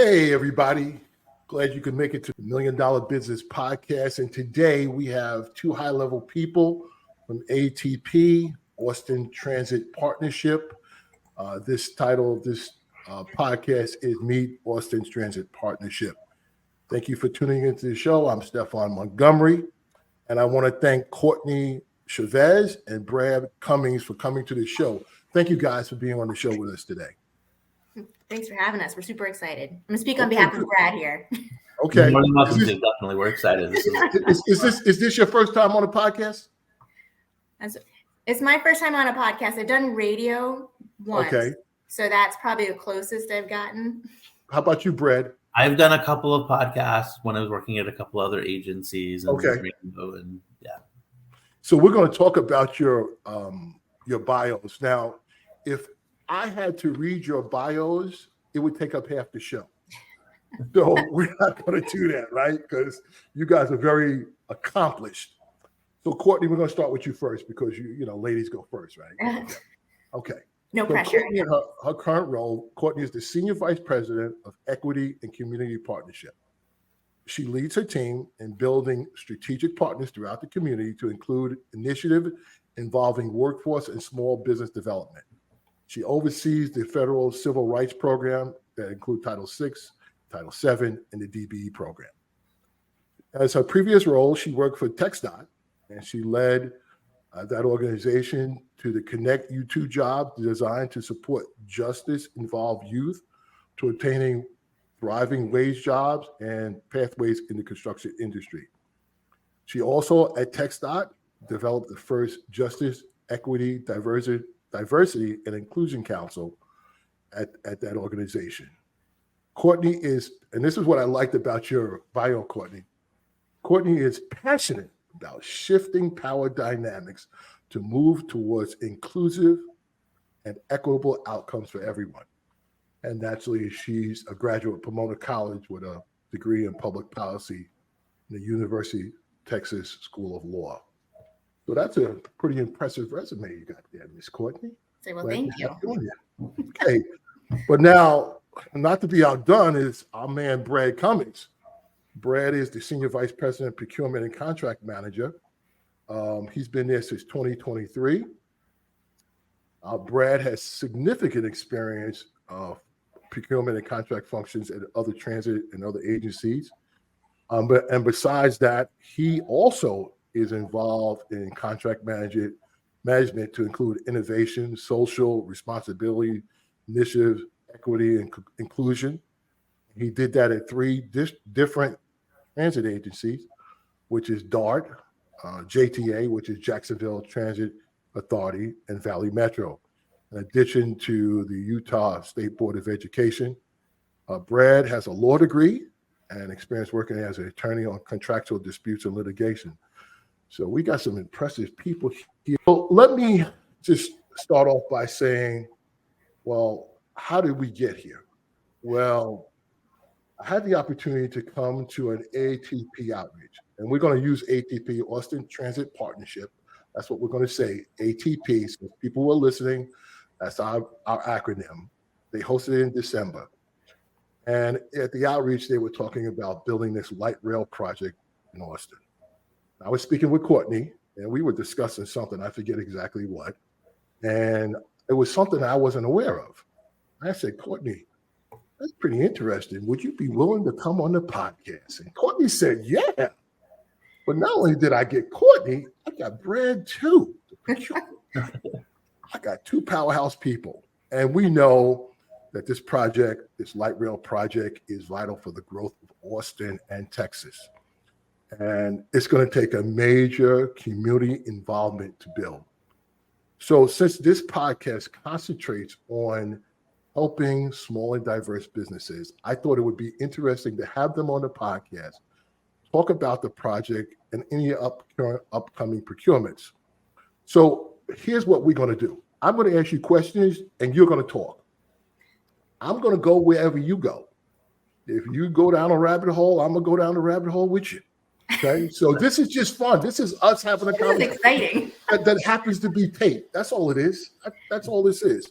Hey, everybody. Glad you could make it to the $1 Million Business Podcast. And today we have two high-level people from ATP, Austin Transit Partnership. This title of this podcast is Meet Austin Transit Partnership. Thank you for tuning into the show. I'm Stefan Montgomery, and I want to thank Courtney Chavez and Brad Cummings for coming to the show. Thank you guys for being on the show with us today. Thanks for having us. We're super excited. I'm going to speak on behalf of Brad here. Okay. Definitely. We're excited. Is this your first time on a podcast? It's my first time on a podcast. I've done radio once. Okay. So that's probably the closest I've gotten. How about you, Brad? I've done a couple of podcasts when I was working at a couple other agencies. And So we're going to talk about your bios. Now, if I had to read your bios, it would take up half the show. So we're not going to do that, right? Because you guys are very accomplished. So Courtney, we're going to start with you first because you ladies go first, right? Okay. No pressure. Courtney, in her current role, Courtney is the Senior Vice President of Equity and Community Partnership. She leads her team in building strategic partners throughout the community to include initiatives involving workforce and small business development. She oversees the federal civil rights program that include Title VI, Title VII, and the DBE program. As her previous role, she worked for TxDOT, and she led that organization to the Connect U2 job designed to support justice-involved youth to obtaining thriving wage jobs and pathways in the construction industry. She also, at TxDOT, developed the first Justice, Equity, Diversity and Inclusion Council at that organization. Courtney is, and this is what I liked about your bio, Courtney. Courtney is passionate about shifting power dynamics to move towards inclusive and equitable outcomes for everyone. And naturally, she's a graduate of Pomona College with a degree in public policy in the University of Texas School of Law. So that's a pretty impressive resume you got there, Miss Courtney. Well, thank you. Okay, but now, not to be outdone, is our man Brad Cummings. Brad is the Senior Vice President, Procurement and Contract Manager. He's been there since 2023. Brad has significant experience of procurement and contract functions at other transit and other agencies. And besides that, he also is involved in contract management to include innovation, social responsibility, initiatives, equity, and inclusion. He did that at three different transit agencies, which is DART, JTA, which is Jacksonville Transit Authority, and Valley Metro. In addition to the Utah State Board of Education, Brad has a law degree and experience working as an attorney on contractual disputes and litigation. So we got some impressive people here. So let me just start off by saying, well, how did we get here? Well, I had the opportunity to come to an ATP outreach, and we're going to use ATP, Austin Transit Partnership. That's what we're going to say, ATP. So if people who are listening, that's our acronym. They hosted it in December. And at the outreach, they were talking about building this light rail project in Austin. I was speaking with Courtney, and we were discussing something, I forget exactly what, and it was something I wasn't aware of. I said, Courtney, that's pretty interesting. Would you be willing to come on the podcast? And Courtney said, yeah. But not only did I get Courtney, I got Brad too. I got two powerhouse people, and we know that this project, this light rail project, is vital for the growth of Austin and Texas. And it's going to take a major community involvement to build. So since this podcast concentrates on helping small and diverse businesses, I thought it would be interesting to have them on the podcast, talk about the project and any upcoming procurements. So here's what we're going to do. I'm going to ask you questions and you're going to talk. I'm going to go wherever you go. If you go down a rabbit hole, I'm going to go down the rabbit hole with you. Okay, so this is just fun. This is us having a conversation. This is exciting. That happens to be taped. That's all it is. That's all this is.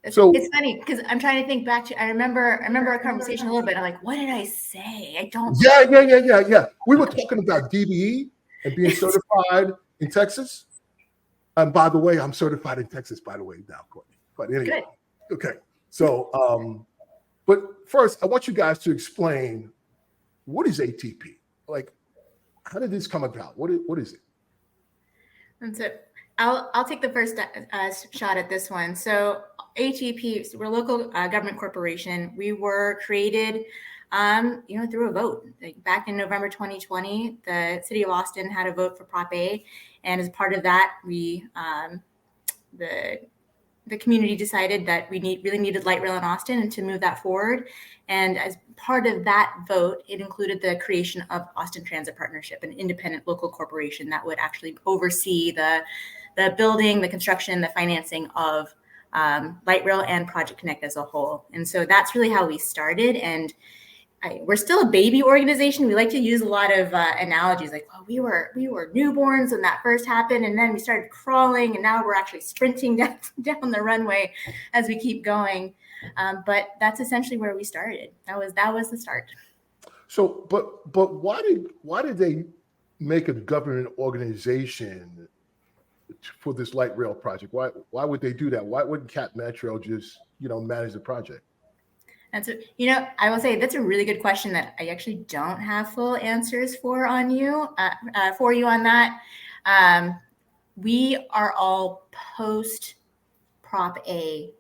It's funny because I'm trying to think back to. I remember our conversation a little bit. I'm like, what did I say? I don't. Yeah. We were talking about DBE and being certified in Texas. And by the way, I'm certified in Texas. By the way, now, Courtney. But anyway, good. Okay. So, but first, I want you guys to explain what is ATP. Like, how did this come about? What is it? And so I'll take the first shot at this one. So ATP, we're a local government corporation. We were created, through a vote. Like back in November 2020, the city of Austin had a vote for Prop A, and as part of that, we the community decided that we really needed light rail in Austin and to move that forward. And as part of that vote, it included the creation of Austin Transit Partnership, an independent local corporation that would actually oversee the building, the construction, the financing of light rail and Project Connect as a whole. And so that's really how we started. And we're still a baby organization. We like to use a lot of analogies, like, well, we were newborns when that first happened, and then we started crawling, and now we're actually sprinting down the runway as we keep going. But that's essentially where we started. That was the start. So, but why did they make a government organization for this light rail project? Why would they do that? Why wouldn't Cap Metro just manage the project? And so, I will say that's a really good question that I actually don't have full answers for you on that. We are all post Prop A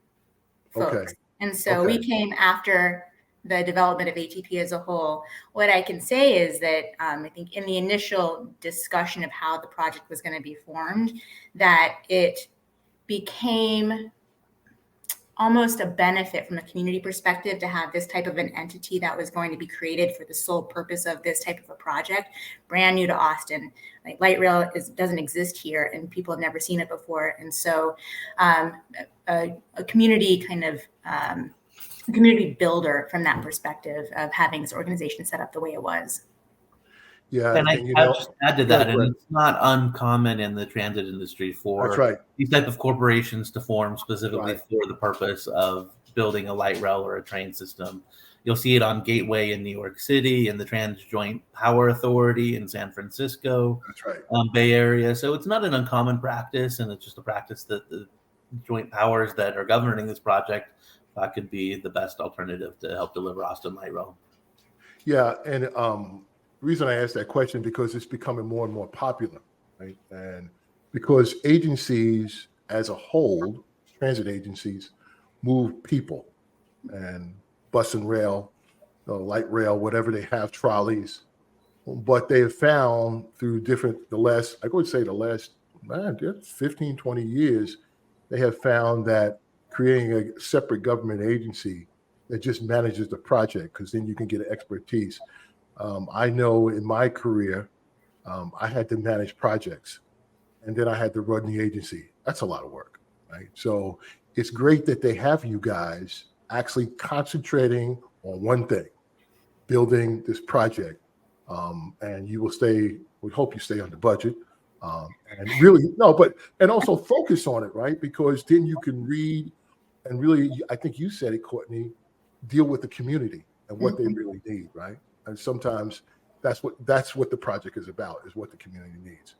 folks. Okay. And so we came after the development of ATP as a whole. What I can say is that I think in the initial discussion of how the project was going to be formed, that it became almost a benefit from a community perspective to have this type of an entity that was going to be created for the sole purpose of this type of a project, brand new to Austin. Like light rail doesn't exist here, and people have never seen it before. And so a community kind of community builder from that perspective of having this organization set up the way it was. Yeah, and I'll just add to that, and it's not uncommon in the transit industry for these type of corporations to form specifically for the purpose of building a light rail or a train system. You'll see it on Gateway in New York City and the Trans Joint Power Authority in San Francisco, Bay Area. So it's not an uncommon practice, and it's just a practice that the joint powers that are governing this project could be the best alternative to help deliver Austin light rail. Yeah, and the reason I asked that question because it's becoming more and more popular, right? And because agencies as a whole, transit agencies, move people, and bus and rail, light rail, whatever they have, trolleys. But they have found through the last 15, 20 years, they have found that creating a separate government agency that just manages the project, because then you can get expertise. I know in my career, I had to manage projects, and then I had to run the agency. That's a lot of work, right? So it's great that they have you guys actually concentrating on one thing, building this project, and we hope you stay on the budget, and also focus on it, right? Because then you can read and really, I think you said it, Courtney, deal with the community and what they really need, right? And sometimes that's what the project is about, is what the community needs.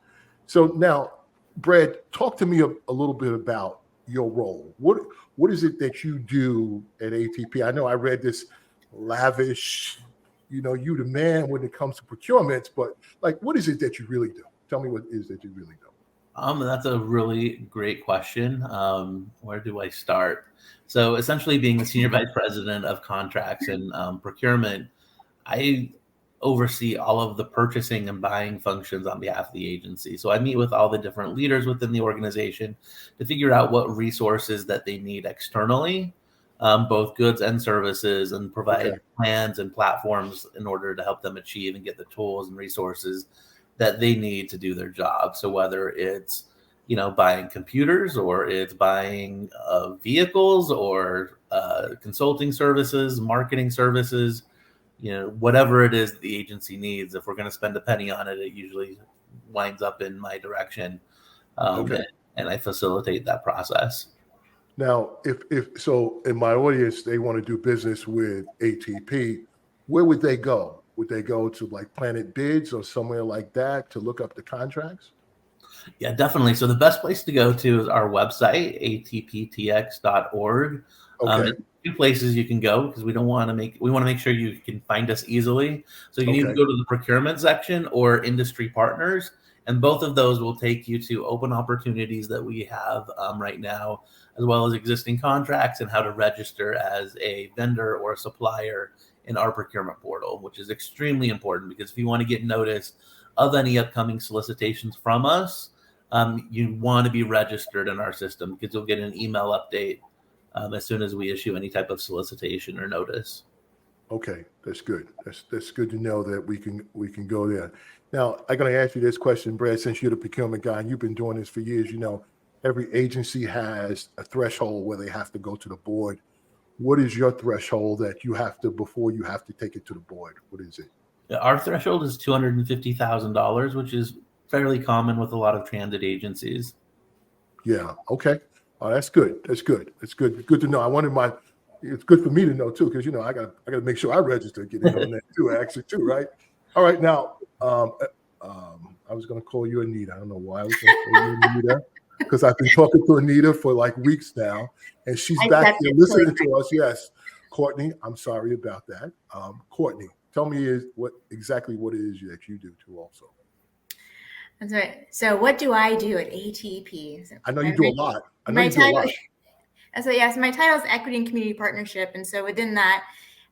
So now, Brad, talk to me a little bit about your role. What is it that you do at ATP? I know I read this lavish, you the man when it comes to procurements, but like, what is it that you really do? Tell me what it is that you really do. That's a really great question. Where do I start? So essentially being the Senior Vice President of Contracts and Procurement, I oversee all of the purchasing and buying functions on behalf of the agency. So I meet with all the different leaders within the organization to figure out what resources that they need externally, both goods and services, and provide plans and platforms in order to help them achieve and get the tools and resources that they need to do their job. So whether it's, buying computers, or it's buying vehicles, or consulting services, marketing services, whatever it is the agency needs, if we're going to spend a penny on it, it usually winds up in my direction. And I facilitate that process. Now, if so, in my audience, they want to do business with ATP, where would they go? Would they go to like Planet Bids or somewhere like that to look up the contracts? Yeah, definitely. So the best place to go to is our website, atptx.org. Okay. There's two places you can go because we want to make sure you can find us easily. So you can either Okay. go to the procurement section or industry partners, and both of those will take you to open opportunities that we have right now, as well as existing contracts and how to register as a vendor or a supplier in our procurement portal, which is extremely important because if you want to get notice of any upcoming solicitations from us, you want to be registered in our system because you'll get an email update as soon as we issue any type of solicitation or notice. Okay, that's good. That's good to know that we can go there. Now, I'm going to ask you this question, Brad, since you're the procurement guy and you've been doing this for years. You know, every agency has a threshold where they have to go to the board. What is your threshold that you have to before you have to take it to the board? What is it? Our threshold is $250,000, which is fairly common with a lot of transit agencies. Yeah. Okay. Oh, that's good. That's good. That's good. Good to know. It's good for me to know too, because you know I got to make sure I register, get in on that too. Actually, too, right? All right. Now, I was going to call you Anita. I don't know why I was going to call you Anita, because I've been talking to Anita for like weeks now, and she's back here listening to us. Yes, Courtney. I'm sorry about that. Courtney, tell me what it is that you do too, also. That's right. So what do I do at ATP? So I know you do a lot. So yes, my title is Equity and Community Partnership, and so within that,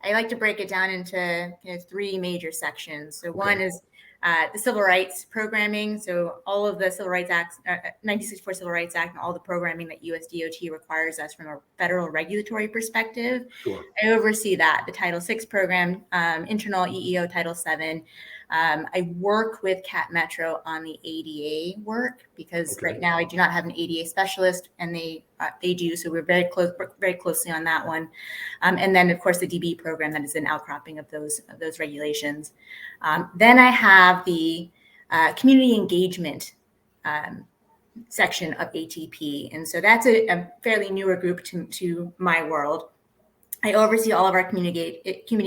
I like to break it down into three major sections. So one is the civil rights programming. So all of the Civil Rights Act, 1964 Civil Rights Act, and all the programming that US DOT requires us from a federal regulatory perspective. Sure. I oversee that. The Title VI program, internal EEO Title VII. I work with Cat Metro on the ADA work because right now I do not have an ADA specialist, and they do. So we're very closely on that one. And then of course the DB program that is an outcropping of those regulations. Then I have the community engagement section of ATP, and so that's a fairly newer group to my world. I oversee all of our community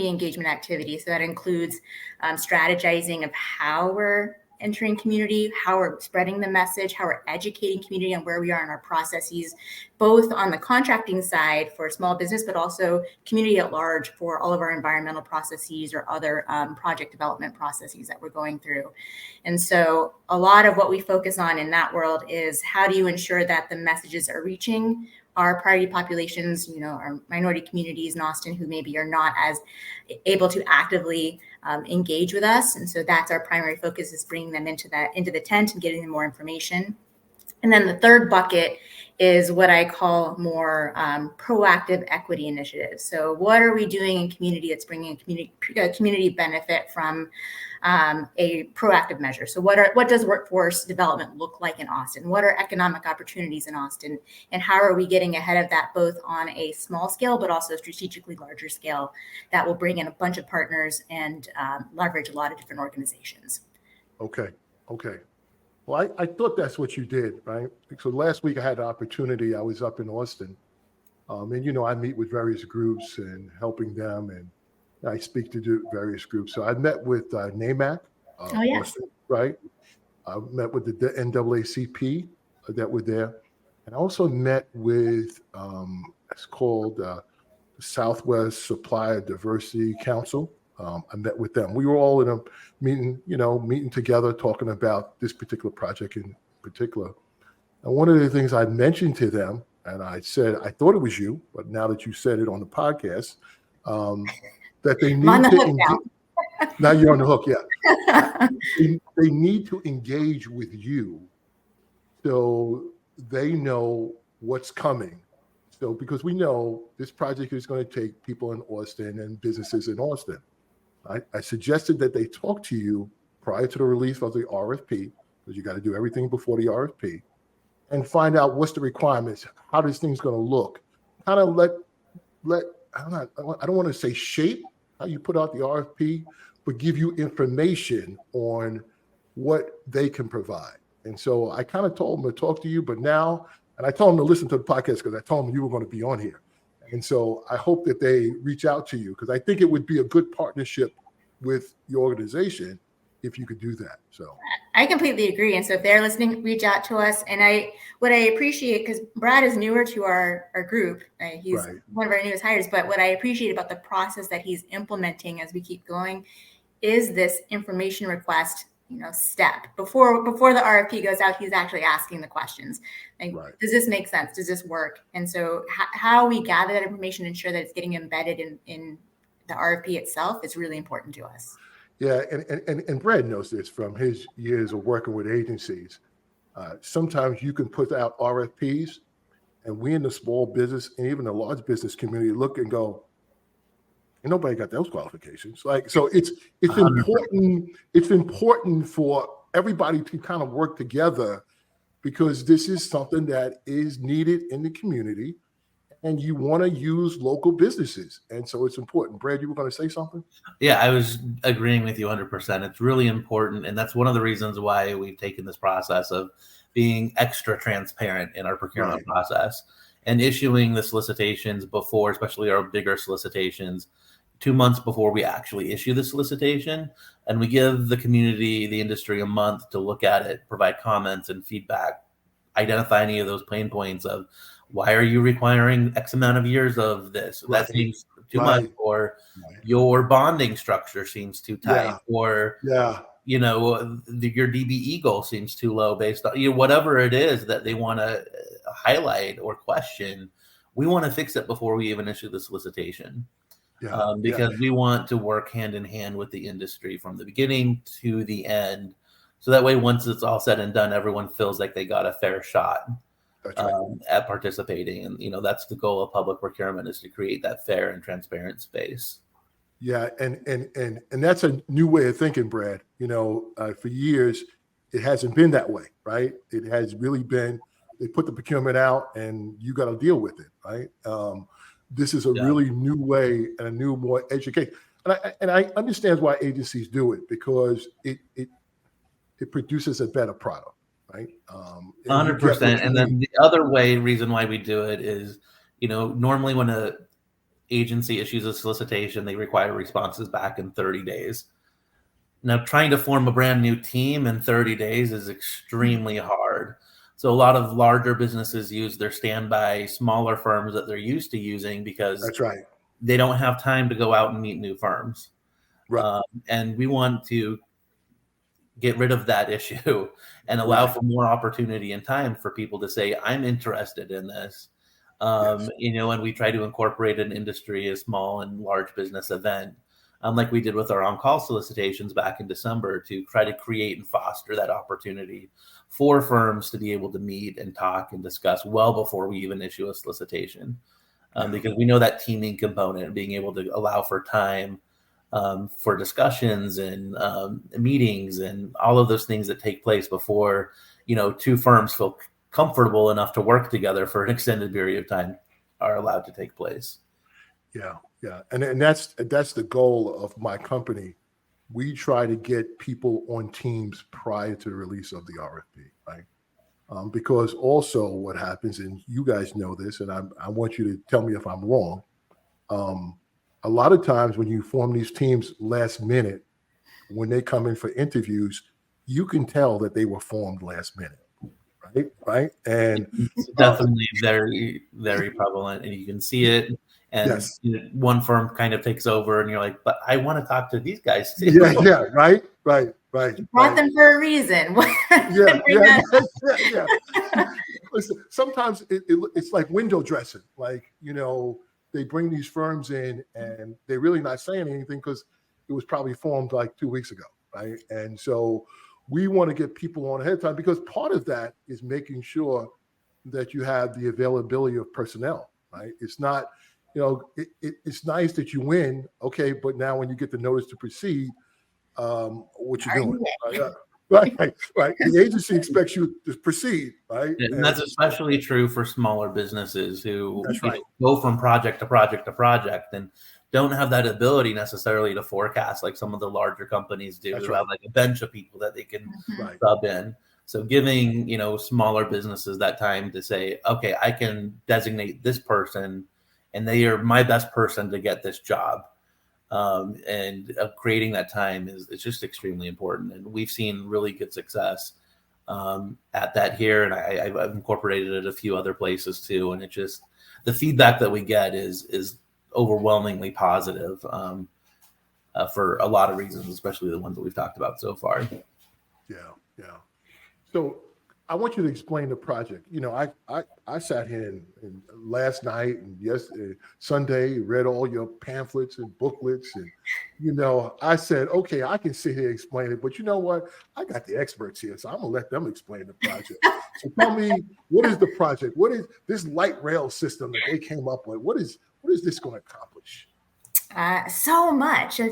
engagement activities. So that includes strategizing of how we're entering community, how we're spreading the message, how we're educating community on where we are in our processes, both on the contracting side for small business, but also community at large for all of our environmental processes or other project development processes that we're going through. And so a lot of what we focus on in that world is how do you ensure that the messages are reaching our priority populations, our minority communities in Austin who maybe are not as able to actively engage with us. And so that's our primary focus, is bringing them into the tent and getting them more information. And then the third bucket is what I call more proactive equity initiatives. So what are we doing in community that's bringing a community benefit from a proactive measure? So what does workforce development look like in Austin? What are economic opportunities in Austin? And how are we getting ahead of that, both on a small scale, but also strategically larger scale that will bring in a bunch of partners and leverage a lot of different organizations? Okay. Well, I thought that's what you did, right? So last week I had the opportunity. I was up in Austin, and I meet with various groups and helping them, and I speak to various groups. So I met with NAMAC, Austin, right? I met with the NAACP that were there, and I also met with it's called the Southwest Supplier Diversity Council. I met with them. We were all in a meeting together, talking about this particular project in particular. And one of the things I mentioned to them, and I said, I thought it was you, but now that you said it on the podcast, that they need to engage. Now you're on the hook, yeah. They need to engage with you so they know what's coming. So because we know this project is going to take people in Austin and businesses in Austin. I suggested that they talk to you prior to the release of the RFP, because you got to do everything before the RFP, and find out what's the requirements, how this thing's going to look. Kind of let I don't want to say shape how you put out the RFP, but give you information on what they can provide. And so I kind of told them to talk to you, but now And I told them to listen to the podcast because I told them you were going to be on here. And so I hope that they reach out to you, because I think it would be a good partnership with your organization if you could do that. So I completely agree. And so if they're listening, reach out to us. And what I appreciate, because Brad is newer to our group, he's one of our newest hires, but what I appreciate about the process that he's implementing as we keep going is this information request, step before the RFP goes out. He's actually asking the questions like, does this make sense? Does this work? And so how we gather that information, ensure that it's getting embedded in the RFP itself is really important to us. Yeah, and Brad knows this from his years of working with agencies. Sometimes you can put out RFPs, and we in the small business and even the large business community look and go, and nobody got those qualifications. Like, so it's 100%. important. It's important for everybody to kind of work together, because this is something that is needed in the community, and you want to use local businesses. And so it's important. Brad, you were going to say something? Yeah, I was agreeing with you 100%. It's really important. And that's one of the reasons why we've taken this process of being extra transparent in our procurement process and issuing the solicitations before, especially our bigger solicitations, 2 months before we actually issue the solicitation. And we give the community, the industry, a month to look at it, provide comments and feedback, identify any of those pain points of, why are you requiring X amount of years of this? That seems too much, or your bonding structure seems too tight, or your DBE goal seems too low based on whatever it is that they want to highlight or question. We want to fix it before we even issue the solicitation, because we want to work hand in hand with the industry from the beginning to the end. So that way, once it's all said and done, everyone feels like they got a fair shot at participating. And, that's the goal of public procurement, is to create that fair and transparent space. Yeah. And that's a new way of thinking, Brad. For years, it hasn't been that way, right? It has really been, they put the procurement out and you got to deal with it, right? This is a really new way and a new, more educated. And I understand why agencies do it, because it produces a better product. Right. 100%. And then the other reason why we do it is, normally when a agency issues a solicitation, they require responses back in 30 days. Now, trying to form a brand new team in 30 days is extremely hard. So a lot of larger businesses use their standby smaller firms that they're used to using, because they don't have time to go out and meet new firms. And we want to get rid of that issue and allow for more opportunity and time for people to say, I'm interested in this. And we try to incorporate an industry, a small and large business event, like we did with our on-call solicitations back in December, to try to create and foster that opportunity for firms to be able to meet and talk and discuss well before we even issue a solicitation. Because we know that teaming component, being able to allow for time for discussions and meetings and all of those things that take place before, two firms feel comfortable enough to work together for an extended period of time, are allowed to take place. Yeah. And that's the goal of my company. We try to get people on teams prior to the release of the RFP, right? Because also what happens, and you guys know this, and I want you to tell me if I'm wrong. A lot of times when you form these teams last minute, when they come in for interviews, you can tell that they were formed last minute, right? And it's definitely very, very prevalent, and you can see it. And one firm kind of takes over, and you're like, but I want to talk to these guys too. Yeah, right. You brought them for a reason. Listen, sometimes it's like window dressing. Like, they bring these firms in and they're really not saying anything because it was probably formed like 2 weeks ago, right? And so we want to get people on ahead of time, because part of that is making sure that you have the availability of personnel, right? It's not, it's nice that you win, okay, but now when you get the notice to proceed, what you doing? Right. The agency expects you to proceed, right? And that's especially true for smaller businesses who go from project to project to project and don't have that ability necessarily to forecast like some of the larger companies do, who have like a bench of people that they can sub in. So giving, smaller businesses that time to say, okay, I can designate this person and they are my best person to get this job. And creating that time is just extremely important. And we've seen really good success at that here. And I've incorporated it a few other places too. And it just, the feedback that we get is overwhelmingly positive for a lot of reasons, especially the ones that we've talked about so far. Yeah. So I want you to explain the project. I sat here and last night and Sunday, read all your pamphlets and booklets, and I said, okay, I can sit here and explain it, but you know what? I got the experts here, so I'm gonna let them explain the project. So tell me, what is the project? What is this light rail system that they came up with? What is this going to accomplish? So much. So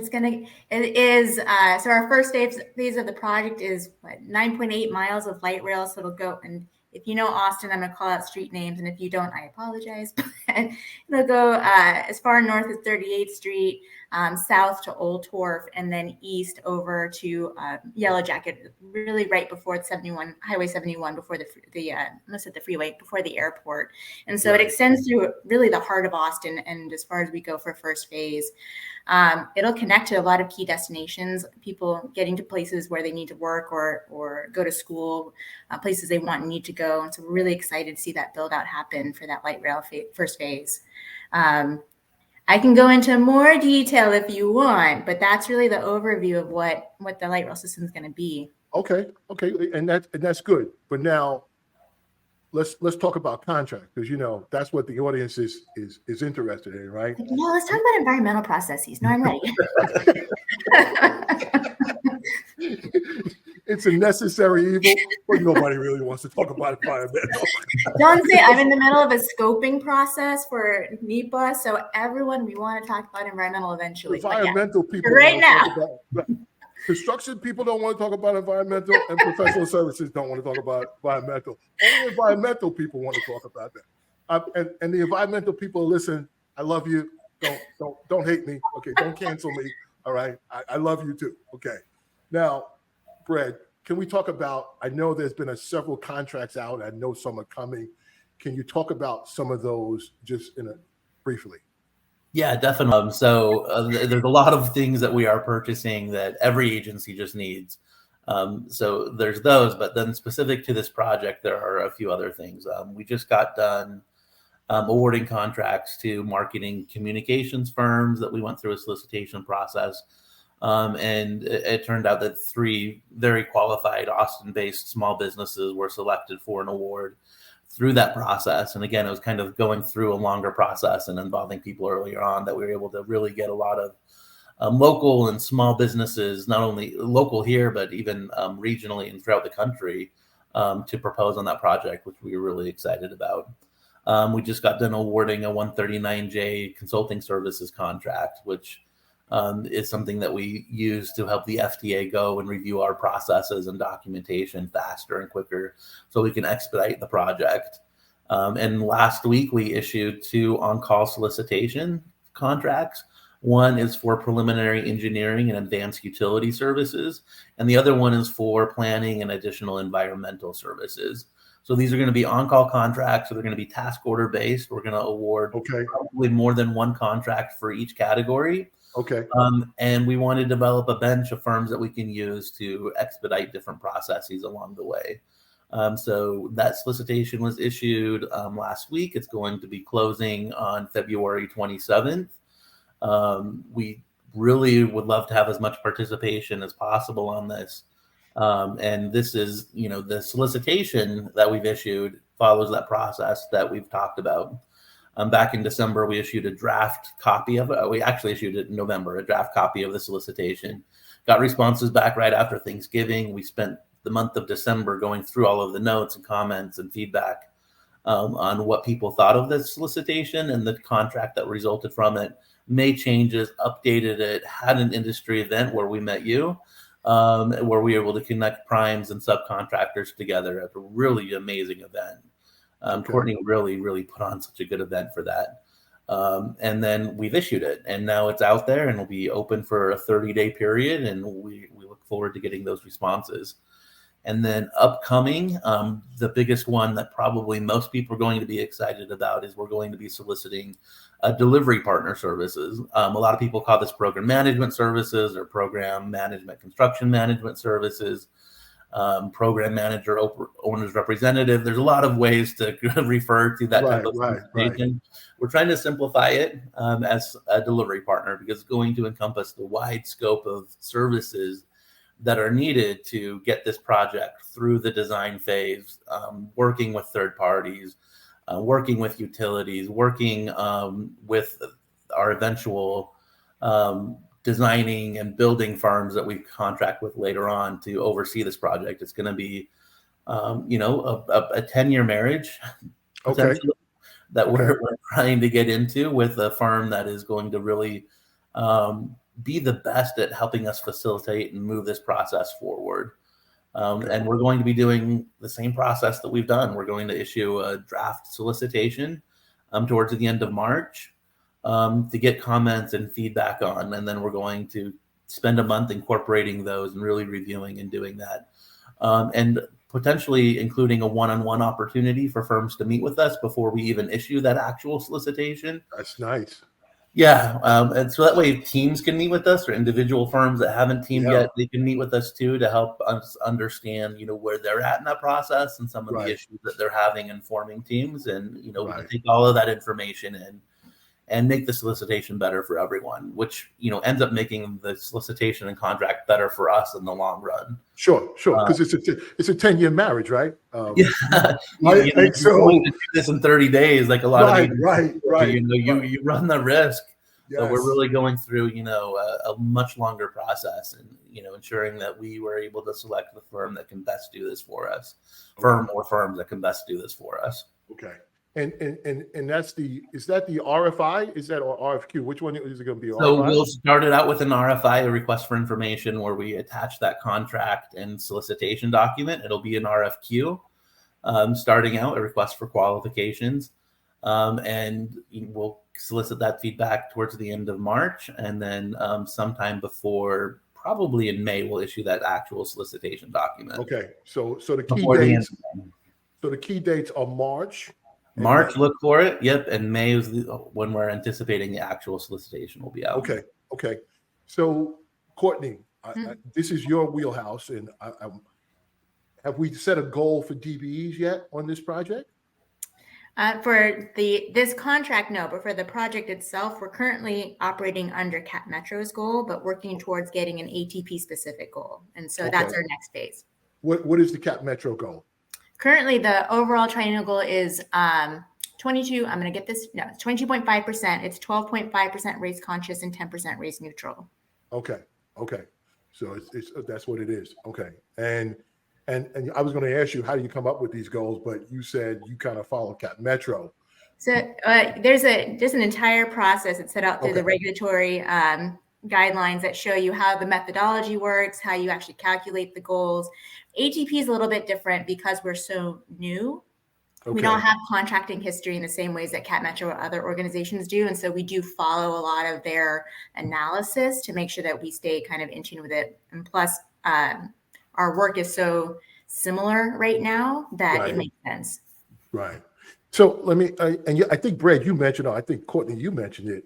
our first phase of the project is 9.8 miles of light rail. So it'll go, and if you know Austin, I'm going to call out street names, and if you don't, I apologize. But it'll go as far north as 38th Street, south to Old Torf, and then east over to Yellow Jacket, really right before Highway 71, before the freeway, before the airport. And so It extends through really the heart of Austin, and as far as we go for first phase. It'll connect to a lot of key destinations, people getting to places where they need to work or go to school, places they want and need to go. And so we're really excited to see that build out happen for that light rail first phase. I can go into more detail if you want, but that's really the overview of what the light rail system is going to be. Okay, and that's good. But now let's talk about contract, because that's what the audience is interested in, right? No, let's talk about environmental processes. No, I'm ready. It's a necessary evil, but nobody really wants to talk about environmental. Don't say I'm in the middle of a scoping process for NEPA, so everyone, we want to talk about environmental eventually. Environmental people right now. Construction people don't want to talk about environmental, and professional services don't want to talk about environmental. Only environmental people want to talk about that. And the environmental people, listen, I love you. Don't hate me. Okay, don't cancel me. All right, I love you too. Okay, now, Brad, can we talk about? I know there's been several contracts out. I know some are coming. Can you talk about some of those just briefly? Yeah, definitely. So there's a lot of things that we are purchasing that every agency just needs. So there's those, but then specific to this project, there are a few other things. We just got done awarding contracts to marketing communications firms that we went through a solicitation process. And it turned out that 3 very qualified Austin-based small businesses were selected for an award through that process. And again, it was kind of going through a longer process and involving people earlier on that we were able to really get a lot of local and small businesses, not only local here, but even regionally and throughout the country to propose on that project, which we were really excited about. We just got done awarding a 139J consulting services contract, which is something that we use to help the FDA go and review our processes and documentation faster and quicker so we can expedite the project. And last week we issued 2 on-call solicitation contracts. One is for preliminary engineering and advanced utility services, and the other one is for planning and additional environmental services. So these are going to be on-call contracts. So they're going to be task order based. We're going to award probably more than 1 contract for each category. Okay. And we want to develop a bench of firms that we can use to expedite different processes along the way. So that solicitation was issued last week. It's going to be closing on February 27th. We really would love to have as much participation as possible on this. And this is, the solicitation that we've issued follows that process that we've talked about. Back in December, we issued a draft copy of it. We actually issued it in November, a draft copy of the solicitation. Got responses back right after Thanksgiving. We spent the month of December going through all of the notes and comments and feedback on what people thought of the solicitation and the contract that resulted from it. Made changes, updated it, had an industry event where we met you, where we were able to connect primes and subcontractors together at a really amazing event. Courtney really put on such a good event for that. And then we've issued it, and now it's out there and will be open for a 30-day period. And we look forward to getting those responses. And then upcoming, the biggest one that probably most people are going to be excited about is we're going to be soliciting delivery partner services. A lot of people call this program management services or program management, construction management services, program manager, owner's representative. There's a lot of ways to refer to that type of solicitation. We're trying to simplify it as a delivery partner because it's going to encompass the wide scope of services that are needed to get this project through the design phase, working with third parties, working with utilities, working with our eventual designing and building firms that we contract with later on to oversee this project. It's going to be, a 10-year marriage, potentially, that we're trying to get into with a firm that is going to really be the best at helping us facilitate and move this process forward. And we're going to be doing the same process that we've done. We're going to issue a draft solicitation towards the end of March to get comments and feedback on. And then we're going to spend a month incorporating those and really reviewing and doing that. And potentially including a one-on-one opportunity for firms to meet with us before we even issue that actual solicitation. That's nice. Yeah, and so that way teams can meet with us, or individual firms that haven't teamed yet, they can meet with us too to help us understand, where they're at in that process and some of the issues that they're having in forming teams. And, we can take all of that information and make the solicitation better for everyone, which, ends up making the solicitation and contract better for us in the long run. Sure. Because it's a 10-year marriage, right? You're going to do this in 30 days, like a lot of you run the risk. Yes. So we're really going through, a much longer process and, ensuring that we were able to select the firm that can best do this for us, firm or firms that can best do this for us. Okay. And is that the RFI? Is that or RFQ? Which one is it going to be? So we'll start it out with an RFI, a request for information, where we attach that contract and solicitation document. It'll be an RFQ, starting out a request for qualifications, and we'll solicit that feedback towards the end of March, and then sometime before, probably in May, we'll issue that actual solicitation document. Okay. So the key dates. So the key dates are March. March, look for it. Yep. And May is when we're anticipating the actual solicitation will be out. Okay. So, Courtney, this is your wheelhouse. And have we set a goal for DBEs yet on this project? For this contract, no. But for the project itself, we're currently operating under Cap Metro's goal, but working towards getting an ATP specific goal. And so that's our next phase. What is the Cap Metro goal? Currently, the overall triennial goal is 22. I'm going to get this. No, it's 22.5%. It's 12.5% race conscious and 10% race neutral. Okay. So it's that's what it is. Okay. And I was going to ask you, how do you come up with these goals? But you said you kind of follow Cap Metro. So there's an entire process that's set out through the regulatory guidelines that show you how the methodology works, how you actually calculate the goals. ATP is a little bit different because we're so new. We don't have contracting history in the same ways that Cap Metro or other organizations do. And so we do follow a lot of their analysis to make sure that we stay kind of in tune with it. And plus, our work is so similar right now that it makes sense. Right. So let me, I think Brad, you mentioned, I think Courtney, you mentioned it.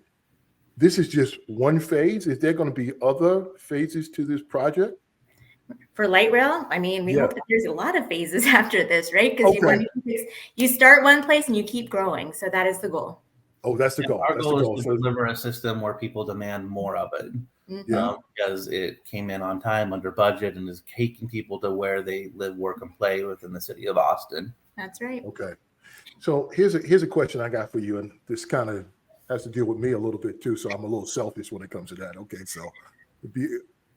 This is just one phase. Is there going to be other phases to this project? For light rail, I mean, we hope that there's a lot of phases after this, right? Because you start one place and you keep growing. So that is the goal. Oh, that's the goal. Our goal is to deliver a system where people demand more of it. Because it came in on time, under budget, and is taking people to where they live, work, and play within the city of Austin. That's right. Okay. So here's a question I got for you, and this kind of has to deal with me a little bit too. So I'm a little selfish when it comes to that. Okay. So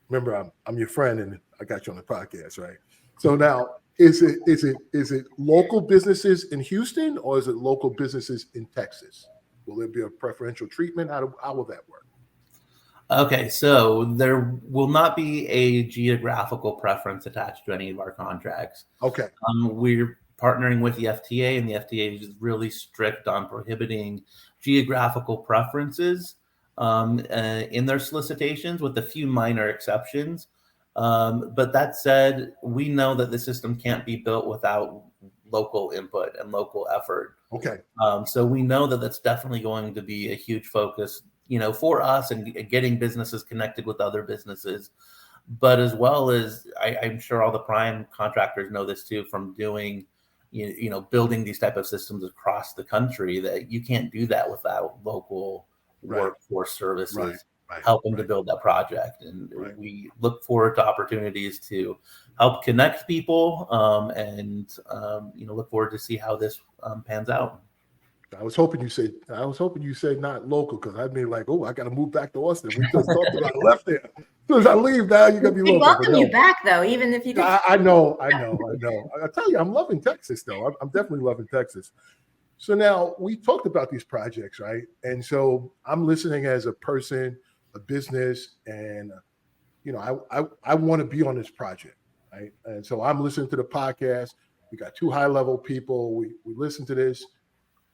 remember, I'm your friend and I got you on the podcast, right? So now is it local businesses in Houston or is it local businesses in Texas? Will there be a preferential treatment? How will that work? Okay, so there will not be a geographical preference attached to any of our contracts. Okay. We're partnering with the FTA, and the FTA is really strict on prohibiting geographical preferences in their solicitations, with a few minor exceptions. But that said, we know that the system can't be built without local input and local effort. Okay. So we know that that's definitely going to be a huge focus, for us and getting businesses connected with other businesses. But as well as I'm sure all the prime contractors know this too from doing, building these type of systems across the country, that you can't do that without local workforce services helping to build that project. And we look forward to opportunities to help connect people and look forward to see how this pans out. I was hoping you said not local, because I'd be like, oh, I got to move back to Austin. We just talked about I left there. As soon as I leave, now you're gonna be local. We welcome you back, though, even if you. I know. I tell you, I'm loving Texas, though. I'm definitely loving Texas. So now we talked about these projects, right? And so I'm listening as a person, a business, and I want to be on this project, right? And so I'm listening to the podcast. We got two high-level people. We listen to this.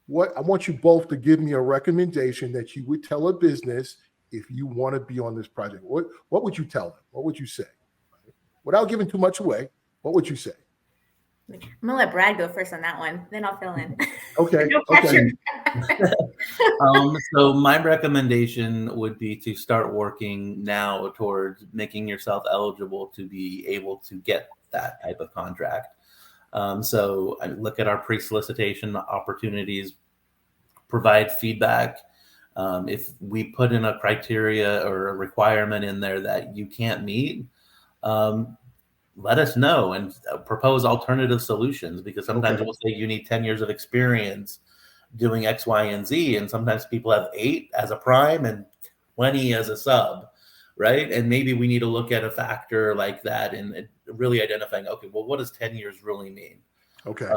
I want you both to give me a recommendation that you would tell a business if you want to be on this project. What would you tell them? What would you say? Without giving too much away, what would you say? I'm gonna let Brad go first on that one, then I'll fill in. Okay. No pressure. So my recommendation would be to start working now towards making yourself eligible to be able to get that type of contract. So I look at our pre-solicitation opportunities, provide feedback. If we put in a criteria or a requirement in there that you can't meet, let us know and propose alternative solutions, because sometimes we'll say you need 10 years of experience doing X, Y, and Z. And sometimes people have 8 as a prime and 20 as a sub. Right. And maybe we need to look at a factor like that and really identifying, okay, well, what does 10 years really mean? Okay.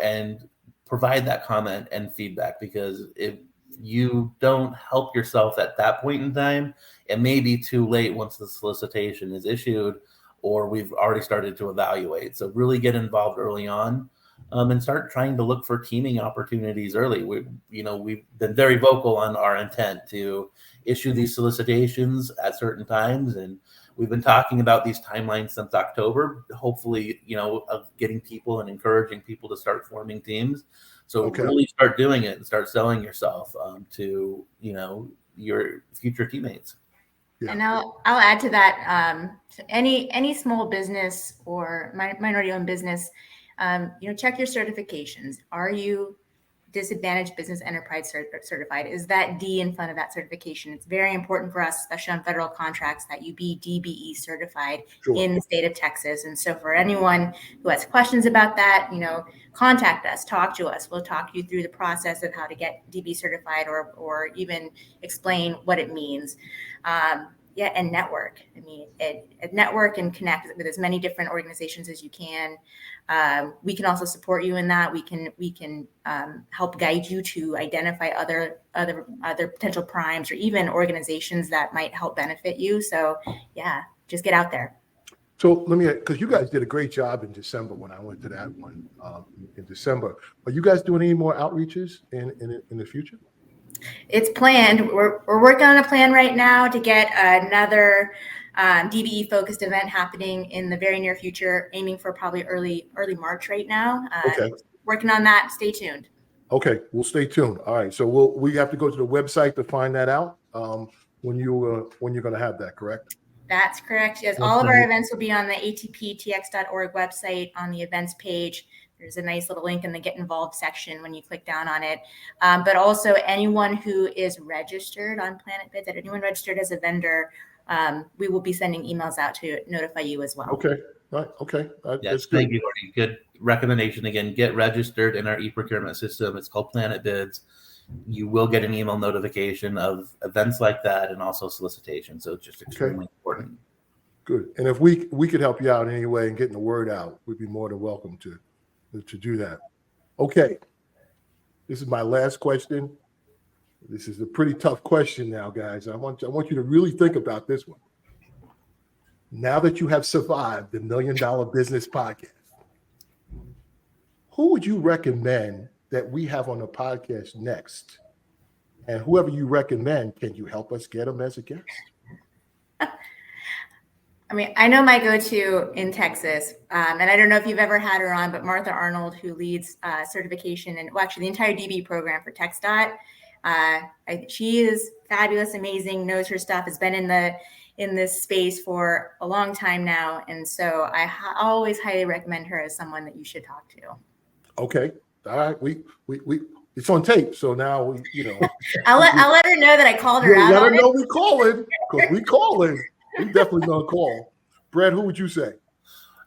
And provide that comment and feedback, because if you don't help yourself at that point in time, it may be too late once the solicitation is issued or we've already started to evaluate. So really get involved early on. And start trying to look for teaming opportunities early. We've been very vocal on our intent to issue these solicitations at certain times, and we've been talking about these timelines since October. Hopefully, of getting people and encouraging people to start forming teams. So really start doing it and start selling yourself to your future teammates. Yeah. And I'll add to that. Any small business or minority-owned business. Check your certifications. Are you Disadvantaged Business Enterprise certified? Is that D in front of that certification? It's very important for us, especially on federal contracts, that you be DBE certified in the state of Texas. And so for anyone who has questions about that, contact us, talk to us. We'll talk you through the process of how to get DB certified or even explain what it means. And network. Network and connect with as many different organizations as you can. We can also support you in that. We can help guide you to identify other potential primes or even organizations that might help benefit you. So just get out there. So because you guys did a great job in December when I went to that one in December. Are you guys doing any more outreaches in the future? It's planned. We're working on a plan right now to get another DBE focused event happening in the very near future, aiming for probably early March right now. Working on that. Stay tuned. Okay, we'll stay tuned. All right, so we have to go to the website to find that out when you're going to have that, correct? That's correct. Yes, all of our events will be on the atptx.org website on the events page. There's a nice little link in the Get Involved section when you click down on it. But also anyone who is registered on Planet Bids, anyone registered as a vendor, we will be sending emails out to notify you as well. Okay. Right. Okay. Yes, thank you, Courtney. Good recommendation. Again, get registered in our e-procurement system. It's called Planet Bids. You will get an email notification of events like that and also solicitation. So it's just extremely important. Good. And if we could help you out in any way and getting the word out, we'd be more than welcome to do that. Okay. This is my last question. This is a pretty tough question now, guys. I want you to really think about this one. Now that you have survived the $1 Million Business Podcast, who would you recommend that we have on the podcast next? And whoever you recommend, can you help us get them as a guest? I mean, I know my go-to in Texas, and I don't know if you've ever had her on, but Martha Arnold, who leads certification and actually the entire DB program for TxDOT. She is fabulous, amazing, knows her stuff, has been in this space for a long time now, and so I always highly recommend her as someone that you should talk to. Okay, all right, we it's on tape, so now we, I'll let her know that I called her out. Let her know we calling, because we calling. We definitely gonna call. Brad, who would you say?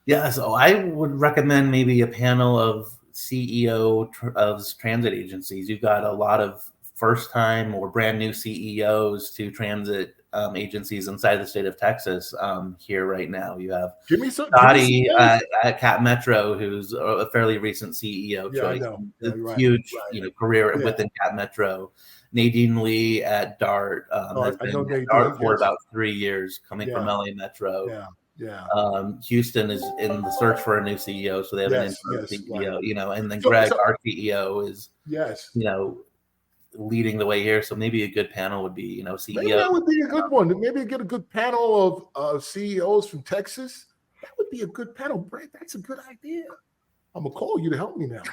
Yeah, so I would recommend maybe a panel of CEO of transit agencies. You've got a lot of first-time or brand new CEOs to transit agencies inside the state of Texas here right now. You have Scotty at Cap Metro, who's a fairly recent CEO choice. Huge, career within Cap Metro. Nadine Lee at DART has been at DART for about 3 years, coming from LA Metro. Houston is in the search for a new CEO, so they have an interim CEO. And then Greg, our CEO, is leading the way here. So maybe a good panel would be, CEO. Maybe that would be a good one. Maybe get a good panel of CEOs from Texas. That would be a good panel, Brad. That's a good idea. I'm gonna call you to help me now.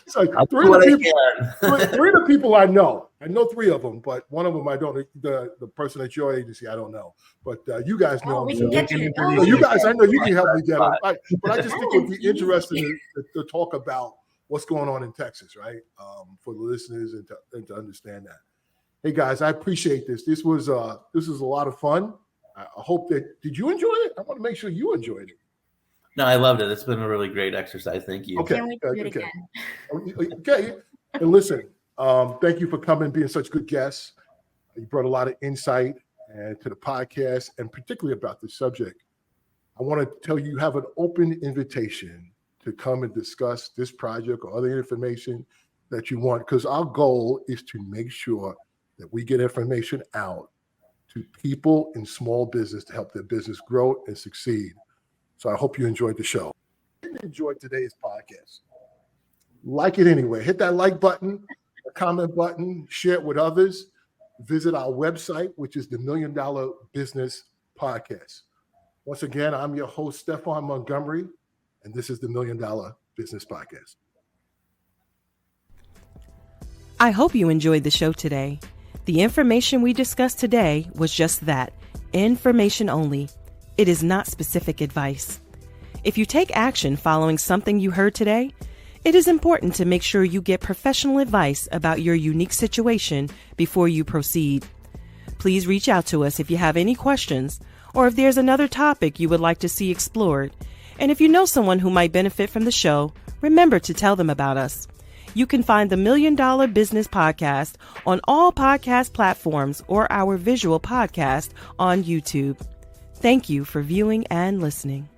So three of the people I know 3 of them, but one of them I don't. The person at your agency I don't know, but you guys know. You guys, I know you can help me get them. But I just think it would be interesting to talk about what's going on in Texas, right? For the listeners and to understand that. Hey guys, I appreciate this. This was a lot of fun. I hope that. Did you enjoy it? I want to make sure you enjoyed it. No, I loved it. It's been a really great exercise. Thank you. Okay. And listen, thank you for coming, being such good guests. You brought a lot of insight to the podcast, and particularly about the subject. I want to tell you have an open invitation to come and discuss this project or other information that you want, because our goal is to make sure that we get information out to people in small business to help their business grow and succeed. So I hope you enjoyed the show. If you enjoyed today's podcast, like it anyway. Hit that like button, the comment button, share it with others. Visit our website, which is the $1 Million Business Podcast. Once again, I'm your host, Stefan Montgomery, and this is the $1 Million Business Podcast. I hope you enjoyed the show today. The information we discussed today was just that, information only. It is not specific advice. If you take action following something you heard today, it is important to make sure you get professional advice about your unique situation before you proceed. Please reach out to us if you have any questions or if there's another topic you would like to see explored. And if you know someone who might benefit from the show, remember to tell them about us. You can find the $1 Million Business Podcast on all podcast platforms or our visual podcast on YouTube. Thank you for viewing and listening.